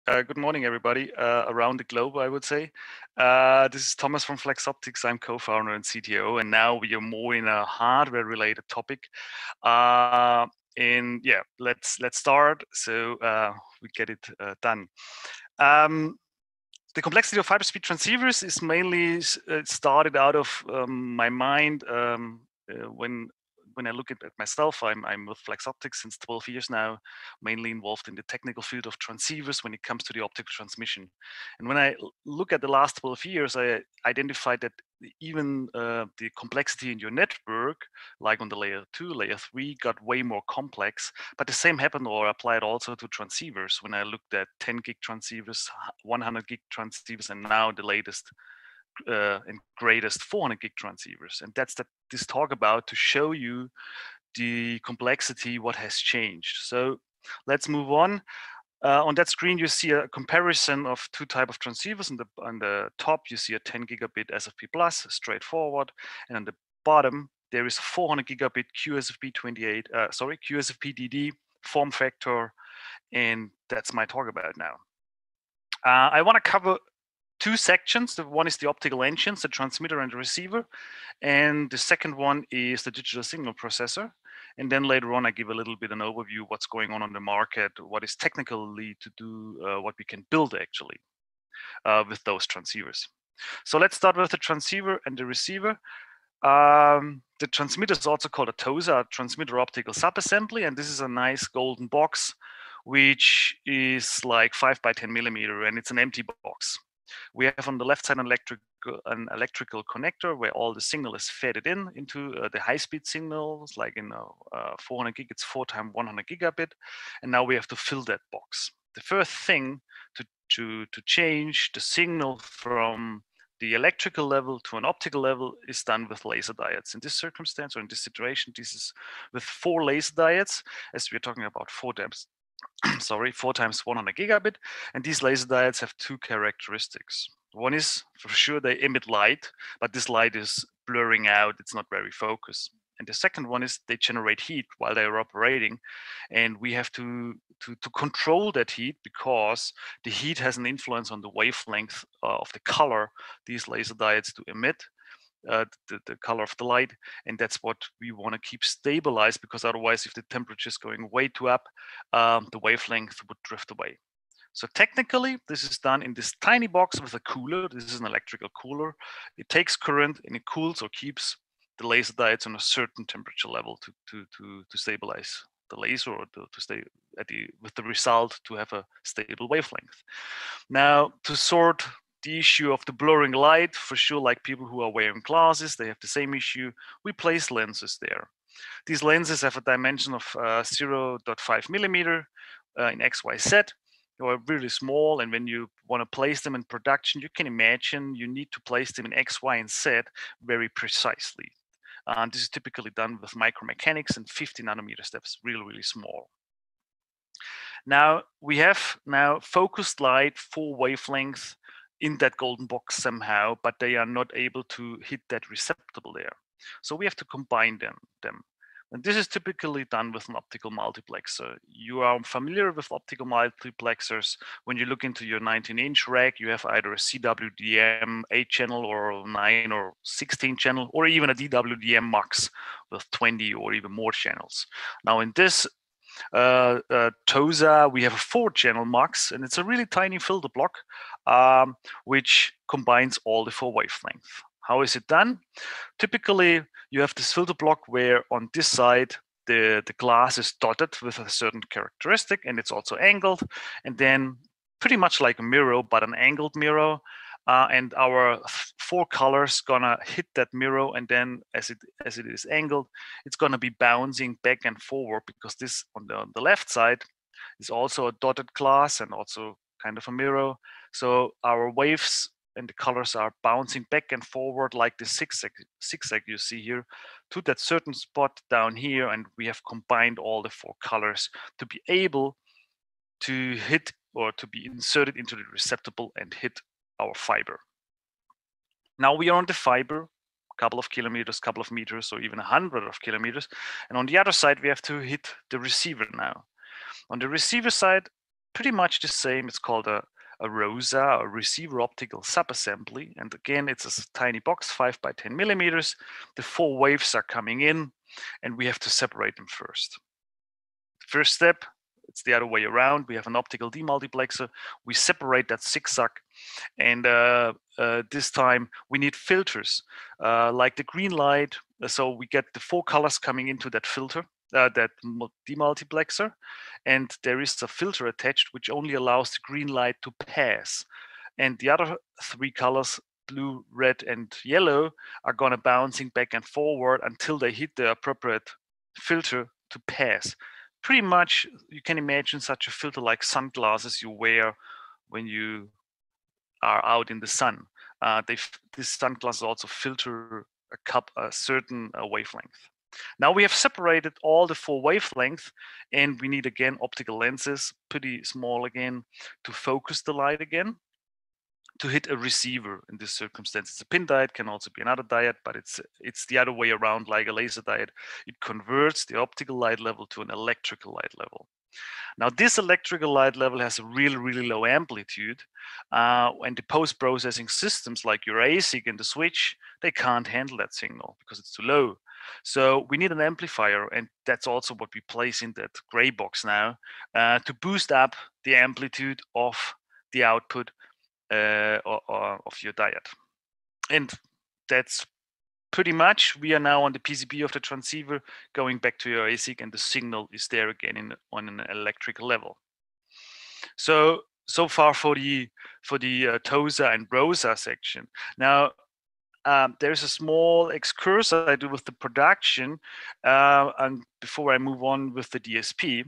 Good morning, everybody around the globe, I would say. This is Thomas from Flex Optics. I'm co-founder and CTO, and now we are more in a hardware-related topic. And yeah, let's start so we get it done. The complexity of hyperspeed transceivers is mainly started out of my mind when I look at myself. I'm with Flex Optics since 12 years now, mainly involved in the technical field of transceivers when it comes to the optical transmission. And when I look at the last 12 years, I identified that even the complexity in your network, like on the layer 2, layer 3, got way more complex. But the same happened or applied also to transceivers. When I looked at 10 gig transceivers, 100 gig transceivers, and now the latest and greatest 400 gig transceivers. And that's this talk about to show you the complexity, what has changed. So let's move on. On that screen, you see a comparison of two types of transceivers. On the top, you see a 10 gigabit SFP plus, straightforward, and on the bottom, there is a 400 gigabit QSFP28, QSFP DD form factor, and that's my talk about now. I want to cover two sections. The one is the optical engines, the transmitter and the receiver, and the second one is the digital signal processor. And then later on, I give a little bit an overview of what's going on the market, what is technically to do, what we can build actually with those transceivers. So let's start with the transceiver and the receiver. The transmitter is also called a TOSA, a transmitter optical subassembly, and this is a nice golden box, which is like 5 by 10 millimeter, and it's an empty box. We have on the left side an electrical connector where all the signal is fed into the high-speed signals, like in 400 gig, it's 4 times 100 gigabit, and now we have to fill that box. The first thing to change the signal from the electrical level to an optical level is done with laser diodes. In this circumstance or in this situation, this is with 4 laser diodes, as we're talking about 4 times 100 gigabit. And these laser diodes have two characteristics. One is, for sure, they emit light, but this light is blurring out. It's not very focused. And the second one is they generate heat while they are operating. And we have to control that heat because the heat has an influence on the wavelength of the color these laser diodes do emit. The color of the light, and that's what we want to keep stabilized, because otherwise if the temperature is going way too up, the wavelength would drift away. So technically this is done in this tiny box with a cooler. This is an electrical cooler. It takes current and it cools or keeps the laser diodes on a certain temperature level to stabilize the laser, or to stay with the result to have a stable wavelength. Now, to sort the issue of the blurring light, for sure, like people who are wearing glasses, they have the same issue. We place lenses there. These lenses have a dimension of 0.5 millimeter in XYZ. They are really small, and when you want to place them in production, you can imagine you need to place them in X, Y, and Z very precisely. This is typically done with micromechanics and 50 nanometer steps, really, really small. Now, we have focused light, 4 wavelengths in that golden box somehow, but they are not able to hit that receptacle there. So we have to combine them. And this is typically done with an optical multiplexer. You are familiar with optical multiplexers. When you look into your 19-inch rack, you have either a CWDM 8-channel or 9 or 16 channel, or even a DWDM max with 20 or even more channels. Now in this TOSA, we have a 4-channel mux, and it's a really tiny filter block which combines all the 4 wavelengths. How is it done? Typically, you have this filter block where on this side the glass is dotted with a certain characteristic, and it's also angled, and then pretty much like a mirror, but an angled mirror. And our 4 colors gonna hit that mirror, and then as it is angled, it's gonna be bouncing back and forward, because this on the left side is also a dotted glass and also kind of a mirror. So our waves and the colors are bouncing back and forward like the zigzag you see here to that certain spot down here, and we have combined all the 4 colors to be able to hit or to be inserted into the receptacle and hit our fiber. Now we are on the fiber, a couple of kilometers, couple of meters, or even 100 of kilometers, and on the other side we have to hit the receiver now. On the receiver side, pretty much the same. It's called a ROSA, a receiver optical subassembly. And again, it's a tiny box, 5 by 10 millimeters. The 4 waves are coming in, and we have to separate them first. The first step, it's the other way around. We have an optical demultiplexer. We separate that zigzag, and this time we need filters like the green light. So we get the 4 colors coming into that filter, that demultiplexer, and there is a filter attached which only allows the green light to pass. And the other 3 colors, blue, red, and yellow, are gonna bouncing back and forward until they hit the appropriate filter to pass. Pretty much, you can imagine such a filter like sunglasses you wear when you are out in the sun. These sunglasses also filter a certain wavelength. Now we have separated all the 4 wavelengths, and we need again optical lenses, pretty small again, to focus the light again, to hit a receiver. In this circumstance, it's a pin diode, can also be another diode, but it's the other way around, like a laser diode. It converts the optical light level to an electrical light level. Now, this electrical light level has a really, really low amplitude, and the post-processing systems like your ASIC and the switch, they can't handle that signal because it's too low. So we need an amplifier, and that's also what we place in that gray box now, to boost up the amplitude of the output of your diode. And that's pretty much, we are now on the PCB of the transceiver, going back to your ASIC, and the signal is there again on an electrical level. So far for the TOSA and ROSA section. Now, there's a small excursus I do with the production, and before I move on with the DSP,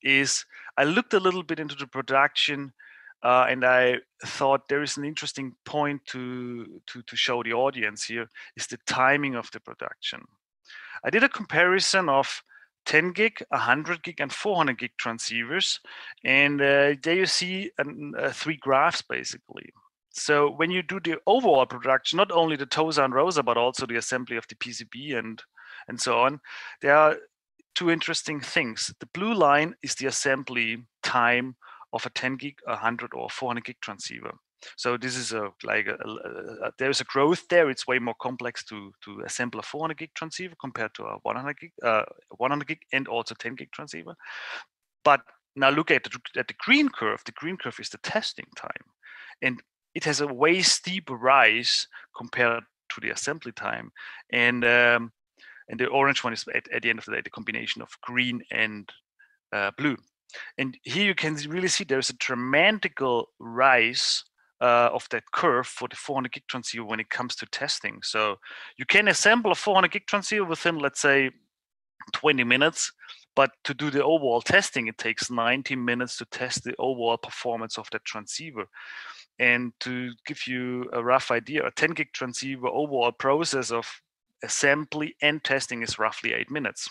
is I looked a little bit into the production, and I thought there is an interesting point to show the audience here, is the timing of the production. I did a comparison of 10 gig, 100 gig, and 400 gig transceivers, and there you see 3 graphs basically. So when you do the overall production, not only the TOSA and ROSA, but also the assembly of the PCB and so on, there are 2 interesting things. The blue line is the assembly time of a 10 gig, 100 or 400 gig transceiver. So this is there's a growth there. It's way more complex to assemble a 400 gig transceiver compared to a 100 gig and also 10 gig transceiver. But now look at the green curve. The green curve is the testing time, and it has a way steeper rise compared to the assembly time. And the orange one is at the end of the day the combination of green and blue. And here you can really see there's a dramatical rise of that curve for the 400 gig transceiver when it comes to testing. So you can assemble a 400 gig transceiver within, let's say, 20 minutes, but to do the overall testing, it takes 90 minutes to test the overall performance of that transceiver. And to give you a rough idea, a 10 gig transceiver overall process of assembly and testing is roughly 8 minutes.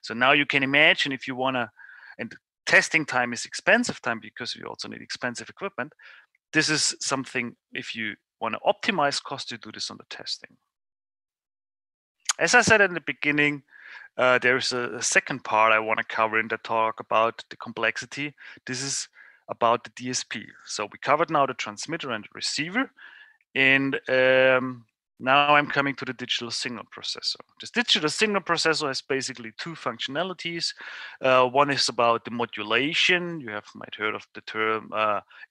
So now you can imagine, if you want to, and testing time is expensive time because you also need expensive equipment. This is something, if you want to optimize cost, you do this on the testing. As I said in the beginning, there's a second part I want to cover in the talk about the complexity. This is about the DSP. So we covered now the transmitter and the receiver, and now I'm coming to the digital signal processor. This digital signal processor has basically 2 functionalities. One is about the modulation. You might heard of the term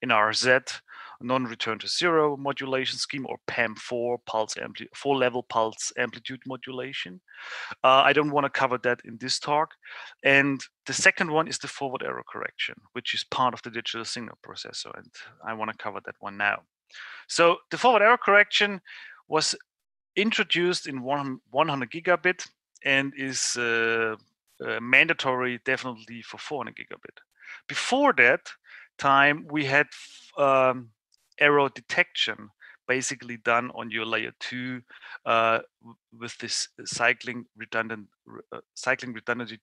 NRZ, non-return to zero modulation scheme, or PAM4, 4-level pulse amplitude modulation. I don't want to cover that in this talk. And the second one is the forward error correction, which is part of the digital signal processor, and I want to cover that one now. So the forward error correction was introduced in 100 gigabit and is mandatory definitely for 400 gigabit. Before that time, we had error detection basically done on your layer 2 with this cycling redundancy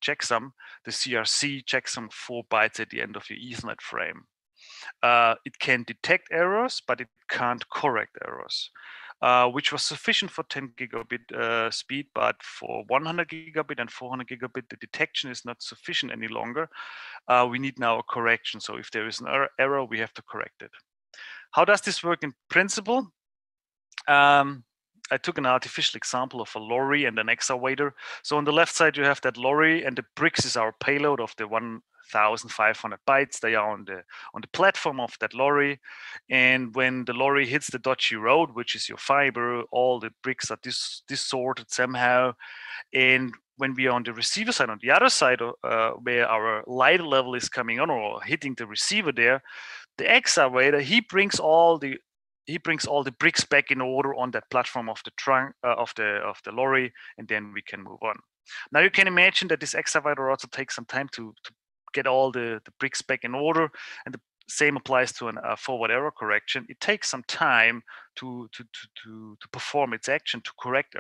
checksum, the CRC checksum 4 bytes at the end of your Ethernet frame. It can detect errors, but it can't correct errors. which was sufficient for 10 gigabit speed, but for 100 gigabit and 400 gigabit, the detection is not sufficient any longer. We need now a correction. So if there is an error, we have to correct it. How does this work in principle? I took an artificial example of a lorry and an excavator. So on the left side, you have that lorry, and the bricks is our payload of the 1,500 bytes. They are on the platform of that lorry. And when the lorry hits the dodgy road, which is your fiber, all the bricks are distorted somehow. And when we are on the receiver side, on the other side, where our light level is coming on or hitting the receiver there, the excavator, he brings all the bricks back in order on that platform of the trunk of the lorry, and then we can move on. Now you can imagine that this excavator also takes some time to get all the bricks back in order, and the same applies to a forward error correction. It takes some time to perform its action to correct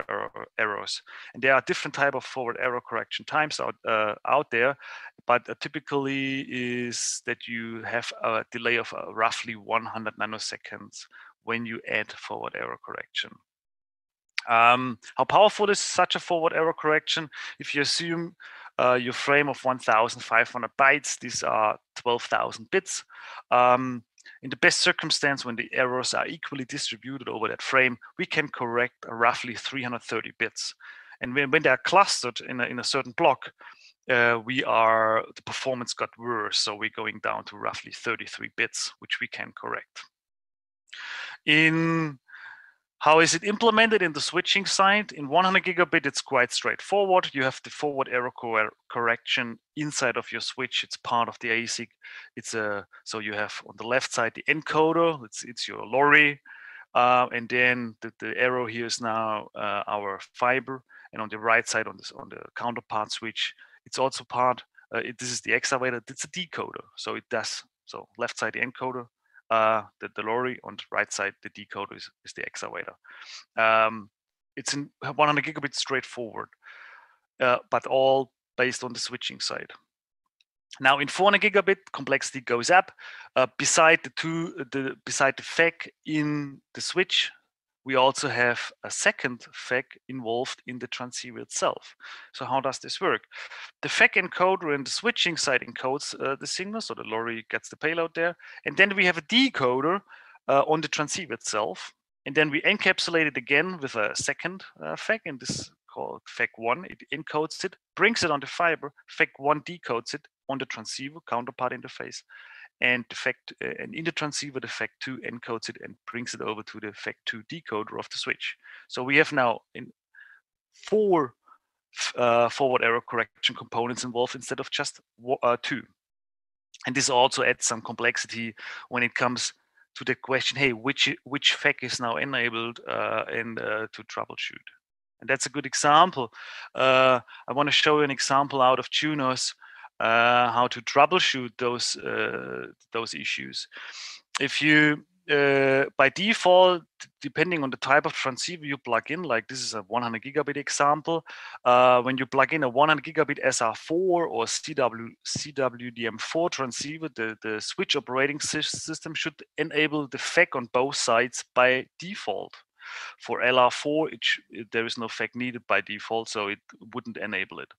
errors, and there are different type of forward error correction times out there, but typically is that you have a delay of roughly 100 nanoseconds when you add forward error correction. How powerful is such a forward error correction? If you assume your frame of 1,500 bytes, these are 12,000 bits. In the best circumstance, when the errors are equally distributed over that frame, we can correct roughly 330 bits. And when they are clustered in a certain block, the performance got worse. So we're going down to roughly 33 bits, which we can correct. How is it implemented in the switching side? In 100 gigabit, it's quite straightforward. You have the forward error correction inside of your switch. It's part of the ASIC. So you have on the left side the encoder. It's your lorry, and then the arrow here is now our fiber, and on the right side on the counterpart switch, it's also part. This is the excavator. It's a decoder. So it does. So left side the encoder. The lorry, on the right side, the decoder is the excavator. It's in 100 gigabit straightforward, but all based on the switching side. Now in 400 gigabit, complexity goes up. Beside the FEC in the switch, we also have a second FEC involved in the transceiver itself. So how does this work? The FEC encoder in the switching side encodes the signal, so the lorry gets the payload there. And then we have a decoder on the transceiver itself. And then we encapsulate it again with a second FEC, and this is called FEC1. It encodes it, brings it on the fiber. FEC1 decodes it on the transceiver counterpart interface. And in the transceiver, the FEC2 encodes it and brings it over to the FEC2 decoder of the switch. So we have now 4 forward error correction components involved instead of just 2. And this also adds some complexity when it comes to the question, hey, which FEC is now enabled to troubleshoot? And that's a good example. I want to show you an example out of Junos. How to troubleshoot those issues. If you by default, depending on the type of transceiver you plug in, like this is a 100 gigabit example, when you plug in a 100 gigabit SR4 or CWDM4 transceiver, the switch operating system should enable the FEC on both sides by default. For LR4, there is no FEC needed by default, so it wouldn't enable it.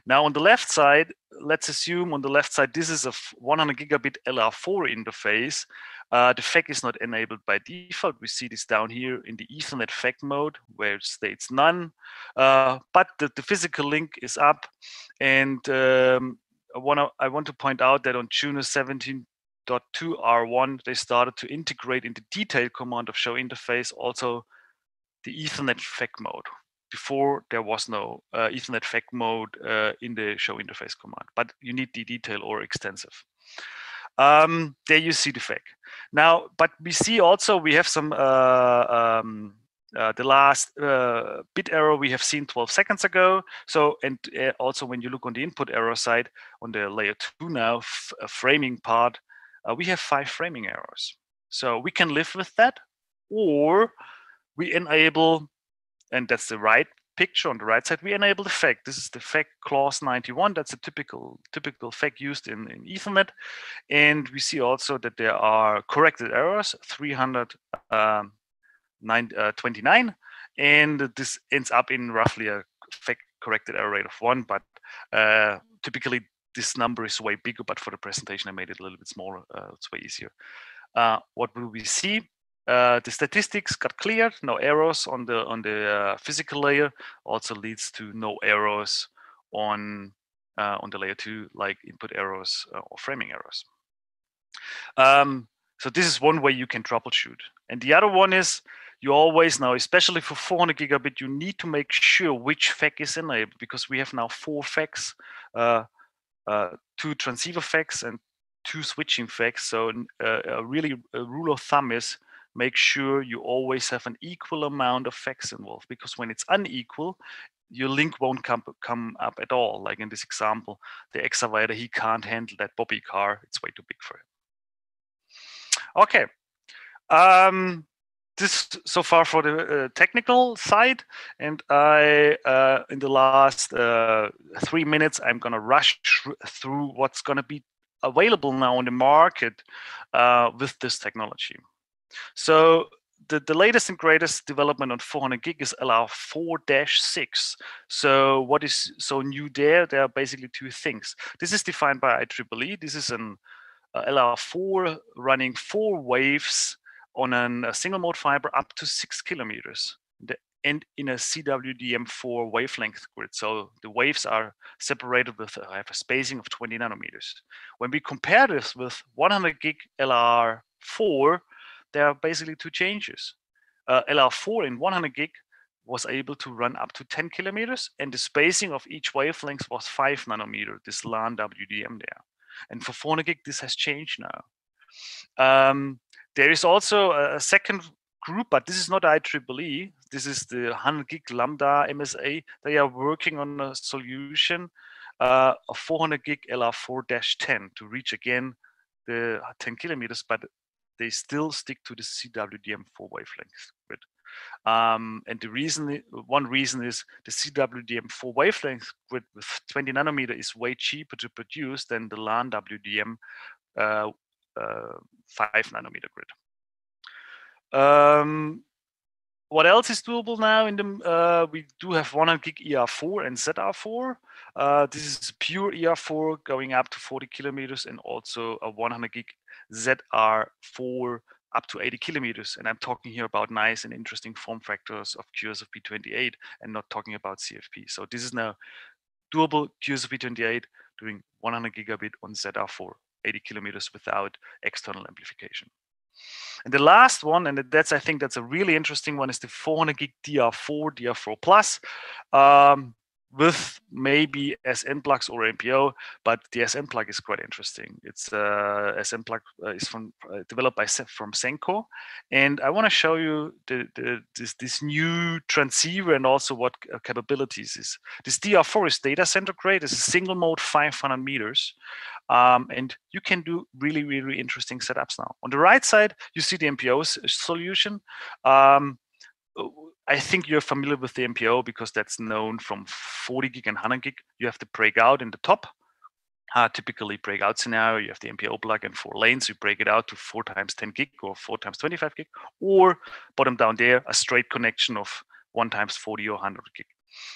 Now on the left side, let's assume on the left side, this is a 100 gigabit LR4 interface. The FEC is not enabled by default. We see this down here in the Ethernet FEC mode where it states none, but the physical link is up. And I want to point out that on Junos 17.2 R1, they started to integrate in the detail command of show interface also the Ethernet FEC mode. Before, there was no Ethernet FEC mode in the show interface command, but you need the detail or extensive. There you see the FEC. Now, but we see also we have some the last bit error we have seen 12 seconds ago. So, and also when you look on the input error side on the layer 2 now, framing part, we have 5 framing errors. So we can live with that, or we enable, and that's the right picture on the right side, we enable the FEC. This is the FEC clause 91. That's a typical FEC used in Ethernet. And we see also that there are corrected errors, 300 29, and this ends up in roughly a corrected error rate of 1, but typically this number is way bigger, but for the presentation I made it a little bit smaller. It's way easier. What will we see? The statistics got cleared, no errors on the physical layer, also leads to no errors on the layer 2, like input errors or framing errors. So this is one way you can troubleshoot. And the other one is, you always now, especially for 400 gigabit, you need to make sure which FEC is enabled, because we have now 4 FECs, 2 transceiver FECs and 2 switching FECs. So a rule of thumb is, make sure you always have an equal amount of FECs involved, because when it's unequal, your link won't come up at all. Like in this example, the excavator, he can't handle that bobby car. It's way too big for him. Okay. This so far for the technical side, and I in the last 3 minutes I'm gonna rush through what's gonna be available now on the market with this technology. So the latest and greatest development on 400 gig is LR4-6. So what is so new there? There are basically 2 things. This is defined by IEEE. This is an LR4 running 4 waves on a single mode fiber up to 6 kilometers, and in a CWDM4 wavelength grid. So the waves are separated with have a spacing of 20 nanometers. When we compare this with 100 gig LR4, there are basically 2 changes. LR4 in 100 gig was able to run up to 10 kilometers, and the spacing of each wavelength was 5 nanometer, this LAN WDM there. And for 400 gig, this has changed now. There is also a second group, but this is not IEEE. This is the 100 gig Lambda MSA. They are working on a solution of 400 gig LR4-10 to reach again the 10 kilometers, but they still stick to the CWDM4 wavelength grid. And the reason, one reason is the CWDM4 wavelength grid with 20 nanometer is way cheaper to produce than the LAN WDM 5 nanometer grid. What else is doable now? In the we do have 100 gig ER4 and ZR4. This is pure ER4 going up to 40 kilometers, and also a 100 gig ZR4 up to 80 kilometers. And I'm talking here about nice and interesting form factors of QSFP28 and not talking about CFP. So this is now doable QSFP28 doing 100 gigabit on ZR4, 80 kilometers without external amplification. And the last one, and I think that's a really interesting one, is the 400 gig DR4 Plus. With maybe SN plugs or MPO, but the SN plug is quite interesting. It's SN plug is developed from Senko, and I want to show you this new transceiver and also what capabilities is. This DR4 is data center grade. It's a single mode 500 meters, and you can do really interesting setups now. On the right side, you see the MPO solution. I think you're familiar with the MPO because that's known from 40 gig and 100 gig. You have the breakout in the top. Typically breakout scenario, you have the MPO plug and 4 lanes. You break it out to 4 times 10 gig or 4 times 25 gig, or bottom down there, a straight connection of 1 times 40 or 100 gig.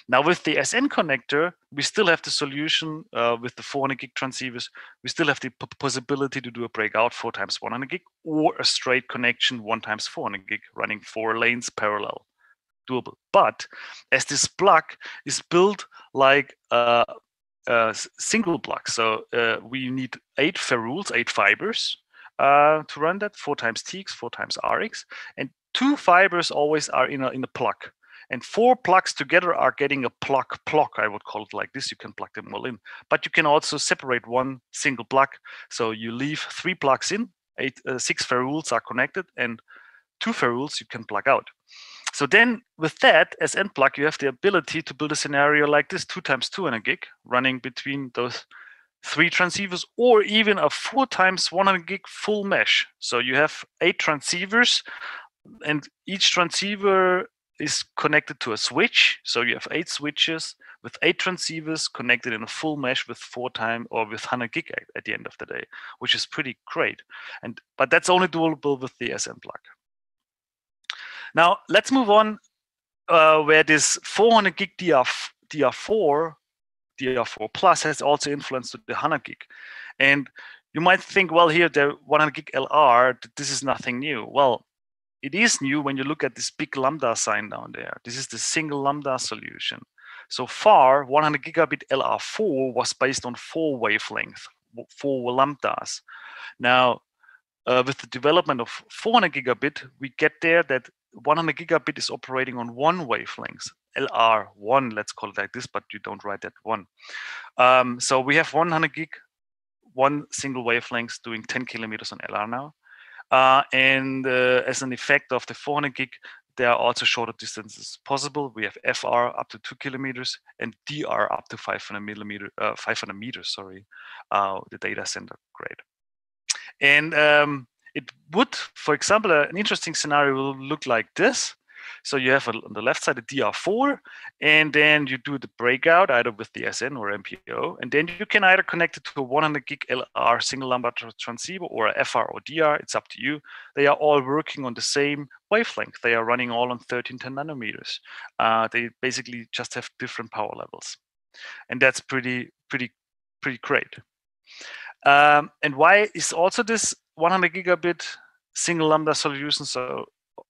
Now with the SN connector, we still have the solution with the 400 gig transceivers. We still have the possibility to do a breakout 4 times 100 gig or a straight connection 1 times 400 gig running 4 lanes parallel. Doable. But as this plug is built like a single plug, so we need 8 ferrules, 8 fibers to run that, 4 times TX, 4 times RX, and 2 fibers always are in a plug. And 4 plugs together are getting a plug, I would call it like this. You can plug them all in, but you can also separate 1 single plug. So you leave 3 plugs in, 6 ferrules are connected, and 2 ferrules you can plug out. So then with that as end plug, you have the ability to build a scenario like this, 2 times 200 gig running between those 3 transceivers, or even a 4 times 100 gig full mesh. So you have 8 transceivers, and each transceiver is connected to a switch. So you have 8 switches with 8 transceivers connected in a full mesh with 4 times or with 100 gig at the end of the day, which is pretty great. But that's only doable with the SN plug. Now let's move on where this 400 gig DR4 plus has also influenced to the 100 gig. And you might think, well, here the 100 gig LR, this is nothing new. Well, it is new when you look at this big lambda sign down there. This is the single lambda solution. So far, 100 gigabit LR4 was based on 4 wavelengths, 4 lambdas. Now, with the development of 400 gigabit, we get there that 100 gigabit is operating on 1 wavelength, LR1, let's call it like this, but you don't write that 1. So we have 100 gig, 1 single wavelength doing 10 kilometers on LR now. And as an effect of the 400 gig, there are also shorter distances possible. We have FR up to 2 kilometers and DR up to 500 meters. Sorry, the data center grade. And it would, for example, an interesting scenario will look like this. So you have on the left side a DR4, and then you do the breakout either with the SN or MPO, and then you can either connect it to a 100 gig LR single lambda transceiver or a FR or DR. It's up to you. They are all working on the same wavelength. They are running all on 1310 nanometers. They basically just have different power levels, and that's pretty great. And why is also this 100 gigabit single lambda solution so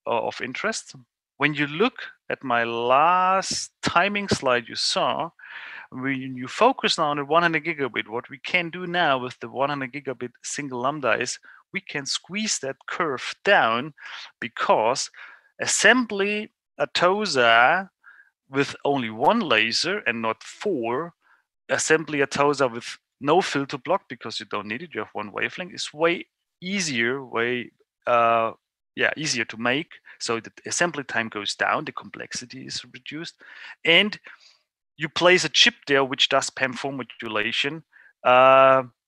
of interest? When you look at my last timing slide you saw, when you focus now on the 100 gigabit, what we can do now with the 100 gigabit single lambda is we can squeeze that curve down, because assembly a TOSA with only 1 laser and not 4, assembly a TOSA with no filter block, because you don't need it, you have 1 wavelength, is way easier, easier to make. So the assembly time goes down, the complexity is reduced, and you place a chip there which does PAM4 modulation,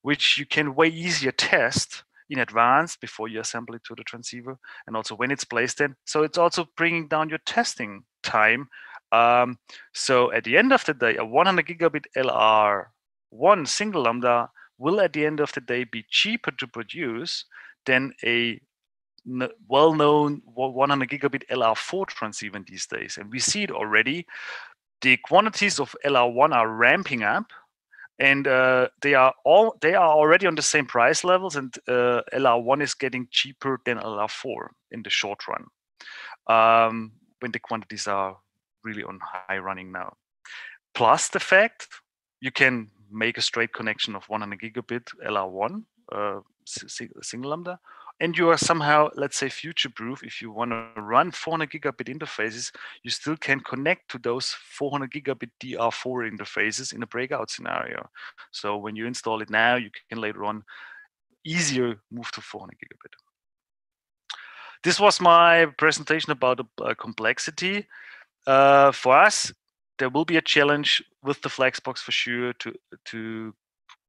which you can way easier test in advance before you assemble it to the transceiver, and also when it's placed in. So it's also bringing down your testing time. So at the end of the day, a 100 gigabit LR1 single lambda will at the end of the day be cheaper to produce than a well-known 100 gigabit LR4 transceiver these days. And we see it already. The quantities of LR1 are ramping up, and they are already on the same price levels, and LR1 is getting cheaper than LR4 in the short run, when the quantities are really on high running now. Plus the fact you can make a straight connection of 100 gigabit LR1 single lambda, and you are somehow, let's say, future-proof. If you want to run 400 gigabit interfaces, you still can connect to those 400 gigabit DR4 interfaces in a breakout scenario. So when you install it now, you can later on easier move to 400 gigabit. This was my presentation about the complexity. For us, there will be a challenge with the Flexbox for sure to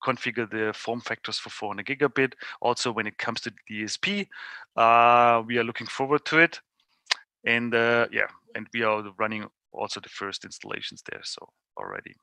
configure the form factors for 400 gigabit. Also, when it comes to DSP, we are looking forward to it, and and we are running also the first installations there, so already.